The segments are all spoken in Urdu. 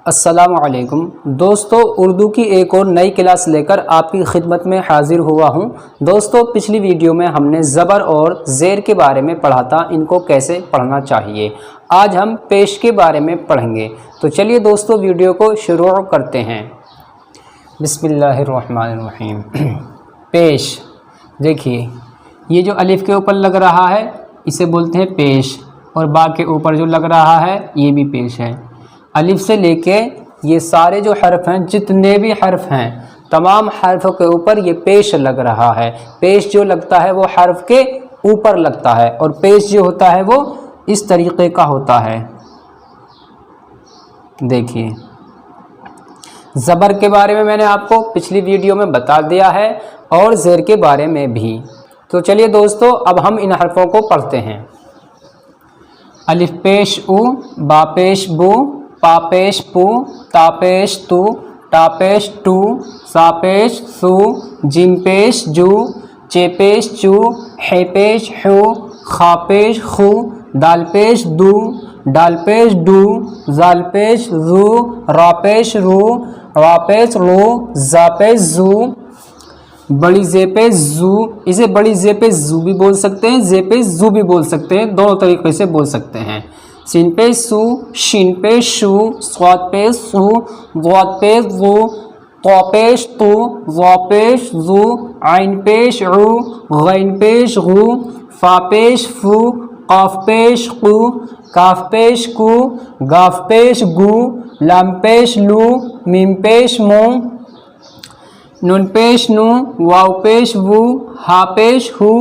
السلام علیکم دوستو، اردو کی ایک اور نئی کلاس لے کر آپ کی خدمت میں حاضر ہوا ہوں۔ دوستو، پچھلی ویڈیو میں ہم نے زبر اور زیر کے بارے میں پڑھا تھا، ان کو کیسے پڑھنا چاہیے۔ آج ہم پیش کے بارے میں پڑھیں گے، تو چلیے دوستو ویڈیو کو شروع کرتے ہیں۔ بسم اللہ الرحمن الرحیم۔ پیش، دیکھیے یہ جو الف کے اوپر لگ رہا ہے اسے بولتے ہیں پیش، اور با کے اوپر جو لگ رہا ہے یہ بھی پیش ہے۔ الف سے لے کے یہ سارے جو حرف ہیں، جتنے بھی حرف ہیں، تمام حرفوں کے اوپر یہ پیش لگ رہا ہے۔ پیش جو لگتا ہے وہ حرف کے اوپر لگتا ہے، اور پیش جو ہوتا ہے وہ اس طریقے کا ہوتا ہے۔ دیکھیے زبر کے بارے میں نے آپ کو پچھلی ویڈیو میں بتا دیا ہے، اور زیر کے بارے میں بھی۔ تو چلیے دوستو اب ہم ان حرفوں کو پڑھتے ہیں۔ الف پیش او، با پیش بو، پا پیش پو، تا پیش تو، ٹا پیش ٹو، سا پیش سو، جیم پیش جو، چے پیش چو، ہے پیش ہو، خا پیش خو، دال پیش دو، ڈال پیش ڈو، زال پیش زو، را پیش رو، را پیش رو، زا پیش زو، بڑی زے پہ زو۔ اسے بڑی زے پہ زو بھی بول سکتے ہیں، زے پہ زو بھی بول سکتے ہیں، دونوں طریقے سے بول سکتے ہیں۔ سین پہ سو، شین پہ شو، صاد پہ سو، ضاد پہ زو، طا پیش تو، ظا پیش زو، عین پیش عو، غین پیش غو، فا پیش فو، قاف پیش قو، کاف پیش کو، گاف پیش گو، لام پیش لو، میم پیش مو، نون پیش نو، واو پیش وو، ہا پیش ہو،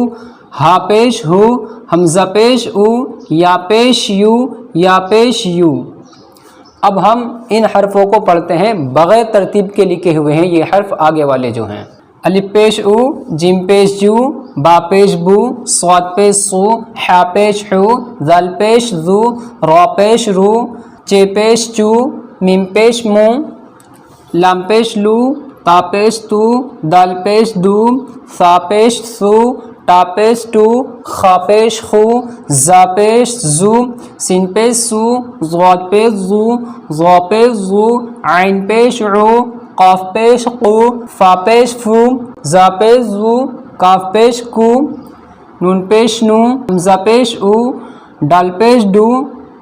ہا پیش ہو، حمزہ پیش او، یا پیش یو، یا پیش یو۔ اب ہم ان حرفوں کو پڑھتے ہیں، بغیر ترتیب کے لکھے ہوئے ہیں یہ حرف آگے والے جو ہیں۔ الف پیش او، جیم پیش جو، با پیش بو، صاد پیش سو، حا پیش حو، ذال پیش ذو، را پیش رو، چے پیش چو، میم پیش مو، لام پیش لو، تا پیش تو، دال پیش دو، سا پیش سو، ٹا پیش ٹو، خا پیش خو، زا پیش زو، سین پیش سو، ضاد پیش زو، ظا پیش زو، عین پیش عو، قاف پیش قو، فا پیش فو، زا پیش زو، کاف پیش کو، نون پیش نو، حمزہ پیش او، ڈال پیش ڈو،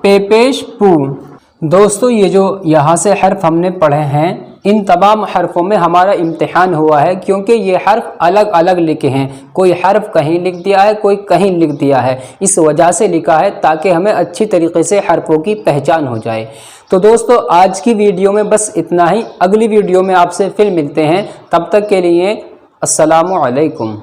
پے پیش پو۔ دوستو یہ جو یہاں سے حرف ہم نے پڑھے ہیں، ان تمام حرفوں میں ہمارا امتحان ہوا ہے، کیونکہ یہ حرف الگ الگ لکھے ہیں۔ کوئی حرف کہیں لکھ دیا ہے، کوئی کہیں لکھ دیا ہے، اس وجہ سے لکھا ہے تاکہ ہمیں اچھی طریقے سے حرفوں کی پہچان ہو جائے۔ تو دوستو آج کی ویڈیو میں بس اتنا ہی، اگلی ویڈیو میں آپ سے پھر ملتے ہیں، تب تک کے لیے السلام علیکم۔